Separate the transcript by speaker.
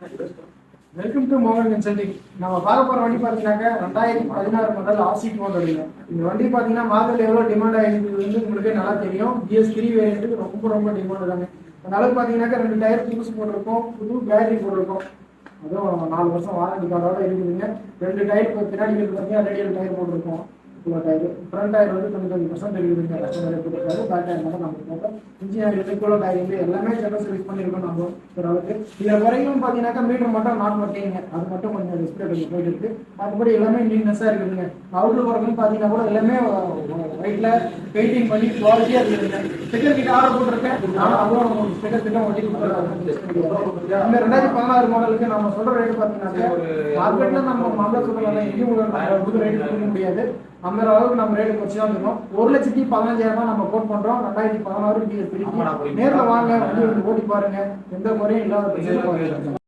Speaker 1: Welcome to மோகன் consulting. நம்ம பார்க்க போற வண்டி பாத்தீங்கன்னா 2016 மாடல் ஆர்சி 200. இந்த வண்டி பாத்தீங்கன்னா மார்க்கெட்ல எவ்வளவு டிமாண்ட் ஆகிருக்கு வந்து உங்களுக்கு நல்லா தெரியும். BS3 வேரியன்ட் ரொம்ப டிமாண்ட் தாங்க. அதனால பாத்தீங்கன்னா 2 டயர் புதுசு போட்டிருக்கோம், புது பேட்டரி போட்டிருக்கோம். அதுவும் 4 வருஷம் வாரண்டி கார்டோட இருக்குதுங்க. 2 டயர் பின்னாடி பார்த்தீங்கன்னா ரேடியல் டயர் போட்டிருக்கோம். ஃப்ரண்ட் டயர் வந்து 95% இருக்குதுங்க. கஸ்டமர் போட்டிருக்காரு. பேக் டயர் மட்டும் நம்ம போட்டோம். இன்ஜினியர் கூட டயர் வந்து எல்லாமே சென்டர் சர்வீஸ் பண்ணியிருக்கோம் நம்ம ஓரளவுக்கு. இதில் குறையும் பார்த்தீங்கன்னா மீட்டர் மட்டும் நாட் மாட்டேங்க. அது மட்டும் கொஞ்சம் டிஸ்பிளே கொஞ்சம் போயிட்டு இருக்கு. மற்றபடி எல்லாமே நீட்னஸாக இருக்குதுங்க. அவுட்லுக் ஒர்க்குன்னு பார்த்தீங்கன்னா கூட எல்லாமே ஒயிட்ல பெயிண்டிங் பண்ணி குவாலிட்டியாக இருக்குதுங்க. ஸ்டிக்கர் கிட்ட ஆர்டர் போட்டிருக்கேன். நான் அதுவும் ஸ்டிக்கர் கிட்ட ஒட்டி கொடுத்துருக்காங்க. இந்த 2016 மாடலுக்கு நம்ம சொல்ற ரேட் பார்த்தீங்கன்னா மார்க்கெட்ல நம்ம மாடல் சொல்றதால எங்கேயும் ரேட் கொடுக்க முடியாது. அந்த அளவுக்கு நம்ம ரேட் வச்சு தான் இருக்கோம். 1,15,000 நம்ம கோட் பண்றோம். 2016 நேரில் வாங்க, வண்டி ஓட்டி பாருங்க. எந்த குறையும் இல்லாத